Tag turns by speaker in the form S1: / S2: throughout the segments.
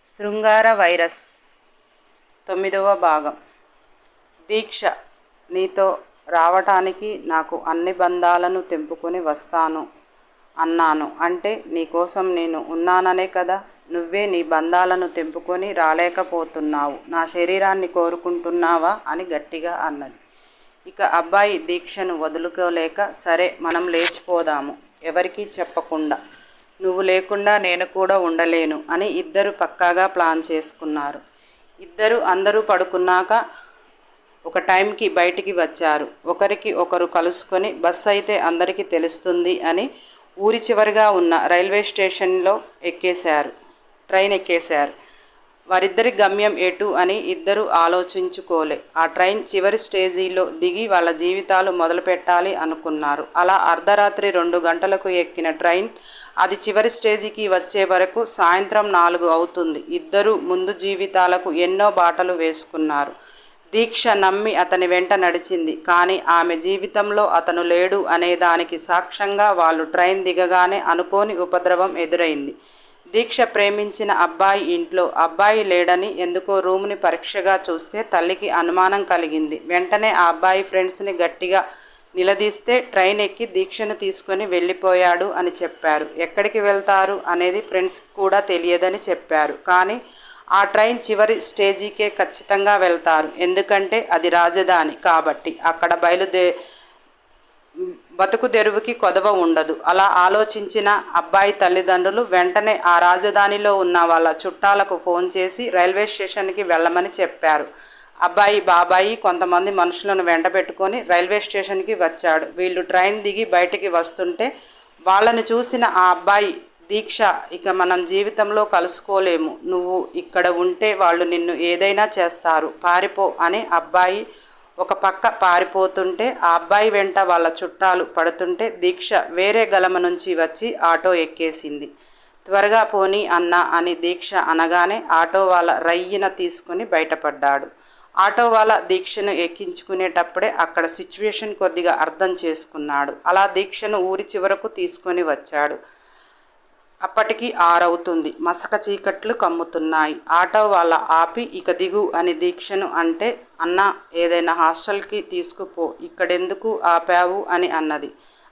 S1: శృంగార వైరస్ 9వ భాగం. దీక్ష, నీతో రావటానికి నాకు అన్ని బంధాలను తెంపుకొని వస్తాను అన్నాను. అంటే నీకోసం నేను ఉన్నాననే కదా. నువ్వే నీ బంధాలను తెంపుకొని రాలేకపోతున్నావు. నా శరీరాన్ని కోరుకుంటున్నావా అని గట్టిగా అన్నది. ఇక అబ్బాయి దీక్షను వదులుకోలేక, సరే మనం లేచిపోదాము, ఎవరికీ చెప్పకుండా. నువ్వు లేకుండా నేను కూడా ఉండలేను అని ఇద్దరు పక్కాగా ప్లాన్ చేసుకున్నారు. అందరూ పడుకున్నాక ఒక టైంకి బయటికి వచ్చారు. ఒకరికి ఒకరు కలుసుకొని బస్సు అయితే అందరికీ తెలుస్తుంది అని ఊరి చివరిగా ఉన్న రైల్వే స్టేషన్లో ట్రైన్ ఎక్కేశారు. వారిద్దరి గమ్యం ఎటు అని ఇద్దరు ఆలోచించుకోలే. ఆ ట్రైన్ చివరి స్టేజీలో దిగి వాళ్ళ జీవితాలు మొదలు పెట్టాలి అనుకున్నారు. అలా అర్ధరాత్రి 2 గంటలకు ఎక్కిన ట్రైన్ అది చివరి స్టేజీకి వచ్చే వరకు సాయంత్రం 4 అవుతుంది. ఇద్దరు ముందు జీవితాలకు ఎన్నో బాటలు వేసుకున్నారు. దీక్ష నమ్మి అతని వెంట నడిచింది. కానీ ఆమె జీవితంలో అతను లేడు అనేదానికి సాక్ష్యంగా వాళ్ళు ట్రైన్ దిగగానే అనుకోని ఉపద్రవం ఎదురైంది. దీక్ష ప్రేమించిన అబ్బాయి ఇంట్లో అబ్బాయి లేడని ఎందుకో రూమ్ని పరీక్షగా చూస్తే తల్లికి అనుమానం కలిగింది. వెంటనే ఆ అబ్బాయి ఫ్రెండ్స్ని గట్టిగా నిలదీస్తే ట్రైన్ ఎక్కి దీక్షను తీసుకొని వెళ్ళిపోయాడు అని చెప్పారు. ఎక్కడికి వెళ్తారు అనేది ఫ్రెండ్స్కి కూడా తెలియదని చెప్పారు. కానీ ఆ ట్రైన్ చివరి స్టేజీకే ఖచ్చితంగా వెళ్తారు. ఎందుకంటే అది రాజధాని కాబట్టి అక్కడ బతుకు తెరువుకి కొదవ ఉండదు. అలా ఆలోచించిన అబ్బాయి తల్లిదండ్రులు వెంటనే ఆ రాజధానిలో ఉన్న వాళ్ళ చుట్టాలకు ఫోన్ చేసి రైల్వే స్టేషన్కి వెళ్ళమని చెప్పారు. అబ్బాయి బాబాయి కొంతమంది మనుషులను వెంట పెట్టుకొని రైల్వే స్టేషన్కి వచ్చాడు. వీళ్ళు ట్రైన్ దిగి బయటికి వస్తుంటే వాళ్ళని చూసిన ఆ అబ్బాయి, దీక్ష, ఇక మనం జీవితంలో కలుసుకోలేము, నువ్వు ఇక్కడ ఉంటే వాళ్ళు నిన్ను ఏదైనా చేస్తారు, పారిపో అని అబ్బాయి ఒక పక్క పారిపోతుంటే ఆ అబ్బాయి వెంట వాళ్ళ చుట్టాలు పడుతుంటే దీక్ష వేరే గలమ నుంచి వచ్చి ఆటో ఎక్కేసింది. త్వరగా పోనీ అన్నా అని దీక్ష అనగానే ఆటో వాళ్ళ రయ్యిన తీసుకుని బయటపడ్డాడు. ఆటో వాళ్ళ దీక్షను ఎక్కించుకునేటప్పుడే అక్కడ సిచ్యువేషన్ కొద్దిగా అర్థం చేసుకున్నాడు. అలా దీక్షను ఊరి చివరకు తీసుకొని వచ్చాడు. అప్పటికి 6 అవుతుంది. మసక చీకట్లు కమ్ముతున్నాయి. ఆటో వాళ్ళ ఆపి ఇక దిగు అని దీక్షను అంటే, అన్నా ఏదైనా హాస్టల్కి తీసుకుపో, ఇక్కడెందుకు ఆపావు అని అన్నది.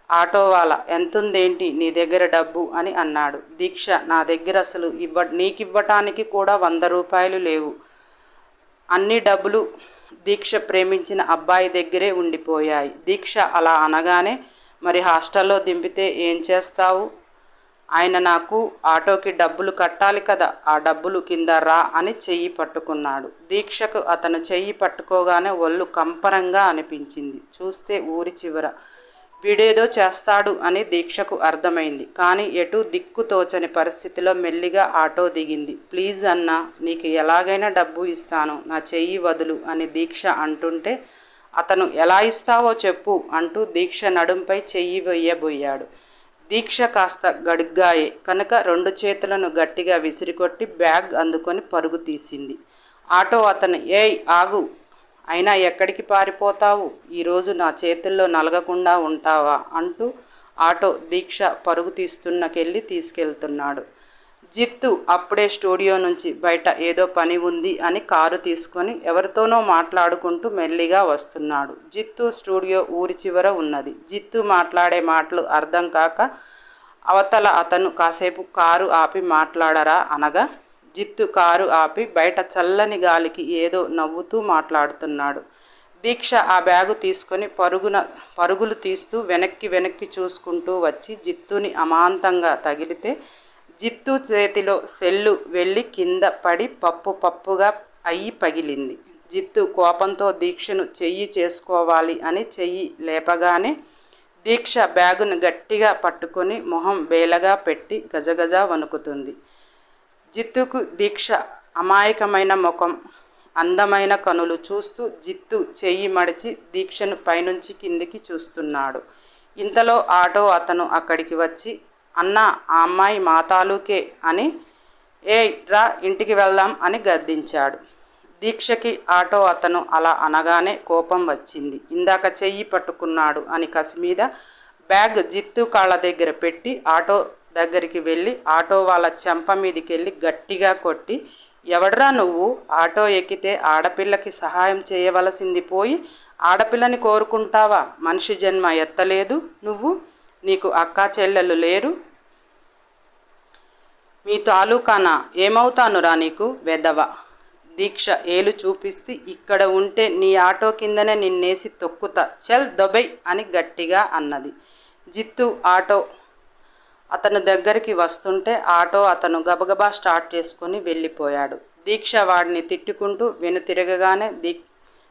S1: ఆటో వాళ్ళ, ఎంతుందేంటి నీ దగ్గర డబ్బు అని అన్నాడు. దీక్ష, నా దగ్గర అసలు నీకివ్వటానికి కూడా 100 రూపాయలు లేవు. అన్ని డబ్బులు దీక్ష ప్రేమించిన అబ్బాయి దగ్గరే ఉండిపోయాయి. దీక్ష అలా అనగానే, మరి హాస్టల్లో దింపితే ఏం చేస్తావు? ఆయన నాకు ఆటోకి డబ్బులు కట్టాలి కదా, ఆ డబ్బులు కింద రా అని చెయ్యి పట్టుకున్నాడు. దీక్షకు అతను చెయ్యి పట్టుకోగానే ఒళ్ళు కంపరంగా అనిపించింది. చూస్తే ఊరి చివర వీడేదో చేస్తాడు అని దీక్షకు అర్థమైంది. కానీ ఎటు దిక్కు తోచని పరిస్థితిలో మెల్లిగా ఆటో దిగింది. ప్లీజ్ అన్నా, నీకు ఎలాగైనా డబ్బు ఇస్తాను, నా చెయ్యి వదులు అని దీక్ష అంటుంటే, అతను ఎలా ఇస్తావో చెప్పు అంటూ దీక్ష నడుంపై చెయ్యి వేయబోయాడు. దీక్ష కాస్త గడుగ్గాయే కనుక 2 చేతులను గట్టిగా విసిరికొట్టి బ్యాగ్ అందుకొని పరుగు తీసింది. ఆటో అతను, ఏయ్ ఆగు, అయినా ఎక్కడికి పారిపోతావు, ఈరోజు నా చేతుల్లో నలగకుండా ఉంటావా అంటూ ఆటో దీక్ష పరుగు తీస్తున్నకెళ్ళి తీసుకెళ్తున్నాడు. జిత్తు అప్పుడే స్టూడియో నుంచి బయట ఏదో పని ఉంది అని కారు తీసుకొని ఎవరితోనో మాట్లాడుకుంటూ మెల్లిగా వస్తున్నాడు. జిత్తు స్టూడియో ఊరి చివర ఉన్నది. జిత్తు మాట్లాడే మాటలు అర్థం కాక అవతల అతను కాసేపు కారు ఆపి మాట్లాడరా అనగా, జిత్తు కారు ఆపి బయట చల్లని గాలికి ఏదో నవ్వుతూ మాట్లాడుతున్నాడు. దీక్ష ఆ బ్యాగు తీసుకొని పరుగులు తీస్తూ వెనక్కి చూసుకుంటూ వచ్చి జిత్తుని అమాంతంగా తగిలితే జిత్తు చేతిలో సెల్లు వెళ్ళి కింద పడి పప్పుగా అయ్యి పగిలింది. జిత్తు కోపంతో దీక్షను చెయ్యి చేసుకోవాలి అని చెయ్యి లేపగానే దీక్ష బ్యాగును గట్టిగా పట్టుకొని మొహం బేలగా పెట్టి గజగజ వణుకుతుంది. జిత్తుకు దీక్ష అమాయకమైన ముఖం, అందమైన కనులు చూస్తూ జిత్తు చెయ్యి మడిచి దీక్షను పైనుంచి కిందికి చూస్తున్నాడు. ఇంతలో ఆటో అతను అక్కడికి వచ్చి, అన్నా ఆ అమ్మాయి మా తాలూకే అని, ఏయ్ రా ఇంటికి వెళ్దాం అని గద్దించాడు. దీక్షకి ఆటో అతను అలా అనగానే కోపం వచ్చింది. ఇందాక చెయ్యి పట్టుకున్నాడు అని కసి మీద బ్యాగ్ జిత్తు కాళ్ళ దగ్గర పెట్టి ఆటో దగ్గరికి వెళ్ళి ఆటో వాళ్ళ చెంప మీదకి వెళ్ళి గట్టిగా కొట్టి, ఎవడ్రా నువ్వు? ఆటో ఎక్కితే ఆడపిల్లకి సహాయం చేయవలసింది పోయి ఆడపిల్లని కోరుకుంటావా? మనిషి జన్మ ఎత్తలేదు నువ్వు? నీకు అక్కా చెల్లెలు లేరు? మీ తాలూకానా? ఏమవుతానురా నీకు వెధవ? దీక్ష ఏలు చూపిస్తే ఇక్కడ ఉంటే నీ ఆటో కిందనే నిన్నేసి తొక్కుతా, చల్ దొబై అని గట్టిగా అన్నది. జిత్తు ఆటో అతను దగ్గరికి వస్తుంటే ఆటో అతను గబగబా స్టార్ట్ చేసుకొని వెళ్ళిపోయాడు. దీక్ష వాడిని తిట్టుకుంటూ వెనుతిరగగానే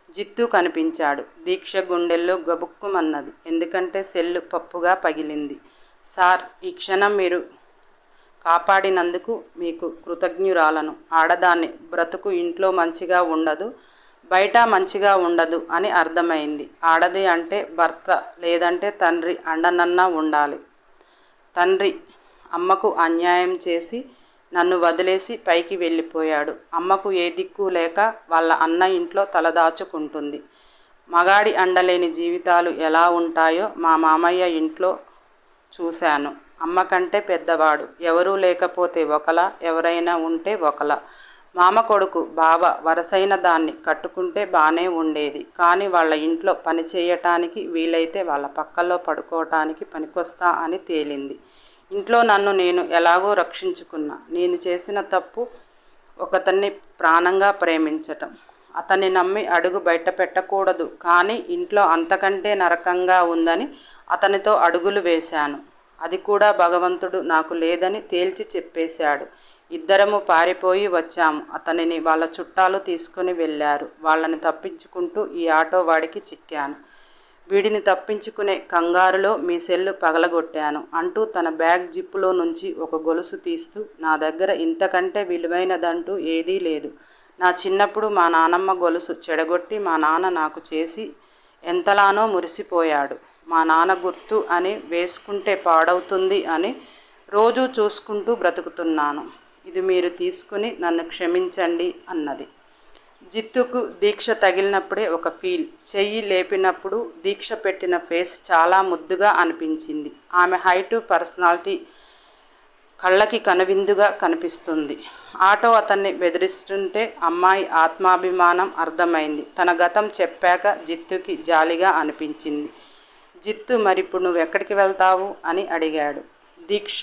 S1: జిత్తు కనిపించాడు. దీక్ష గుండెల్లో గబుక్కుమన్నది. ఎందుకంటే సెల్లు పప్పుగా పగిలింది. సార్, ఈ క్షణం మీరు కాపాడినందుకు మీకు కృతజ్ఞురాలను. ఆడదాన్ని బ్రతుకు ఇంట్లో మంచిగా ఉండదు, బయట మంచిగా ఉండదు అని అర్థమైంది. ఆడది అంటే భర్త లేదంటే తండ్రి అండనన్నా ఉండాలి. తండ్రి అమ్మకు అన్యాయం చేసి నన్ను వదిలేసి పైకి వెళ్ళిపోయాడు. అమ్మకు ఏ దిక్కు లేక వాళ్ళ అన్న ఇంట్లో తలదాచుకుంటుంది. మగాడి అండలేని జీవితాలు ఎలా ఉంటాయో మా మామయ్య ఇంట్లో చూశాను. అమ్మ కంటే పెద్దవాడు ఎవరూ లేకపోతే ఒకలా, ఎవరైనా ఉంటే ఒకలా. మామ కొడుకు బావ వరసైన దాన్ని కట్టుకుంటే బానే ఉండేది. కానీ వాళ్ళ ఇంట్లో పని చేయటానికి వీలైతే వాళ్ళ పక్కల్లో పడుకోవటానికి పనికొస్తా అని తేలింది. ఇంట్లో నన్ను నేను ఎలాగో రక్షించుకున్నా. నేను చేసిన తప్పు ఒకతన్ని ప్రాణంగా ప్రేమించటం. అతన్ని నమ్మి అడుగు బయట పెట్టకూడదు, కానీ ఇంట్లో అంతకంటే నరకంగా ఉందని అతనితో అడుగులు వేశాను. అది కూడా భగవంతుడు నాకు లేదని తేల్చి చెప్పేశాడు. ఇద్దరము పారిపోయి వచ్చాము. అతనిని వాళ్ళ చుట్టాలు తీసుకుని వెళ్ళారు. వాళ్ళని తప్పించుకుంటూ ఈ ఆటో వాడికి చిక్కాను. వీడిని తప్పించుకునే కంగారులో మీ సెల్లు పగలగొట్టాను అంటూ తన బ్యాగ్ జిప్పులో నుంచి ఒక గొలుసు తీస్తూ, నా దగ్గర ఇంతకంటే విలువైనదంటూ ఏదీ లేదు. నా చిన్నప్పుడు మా నానమ్మ గొలుసు చెడగొట్టి మా నాన్న నాకు చేసి ఎంతలానో మురిసిపోయాడు. మా నాన్న గుర్తు అని వేసుకుంటే పాడవుతుంది అని రోజూ చూసుకుంటూ బ్రతుకుతున్నాను. ఇది మీరు తీసుకుని నన్ను క్షమించండి అన్నది. జిత్తుకు దీక్ష తగిలినప్పుడే ఒక ఫీల్. చెయ్యి లేపినప్పుడు దీక్ష పెట్టిన ఫేస్ చాలా ముద్దుగా అనిపించింది. ఆమె హైటు, పర్సనాలిటీ కళ్ళకి కనువిందుగా కనిపిస్తుంది. ఆటో అతన్ని బెదిరిస్తుంటే అమ్మాయి ఆత్మాభిమానం అర్థమైంది. తన గతం చెప్పాక జిత్తుకి జాలిగా అనిపించింది. జిత్తు, మరిప్పుడు నువ్వు ఎక్కడికి వెళ్తావు అని అడిగాడు. దీక్ష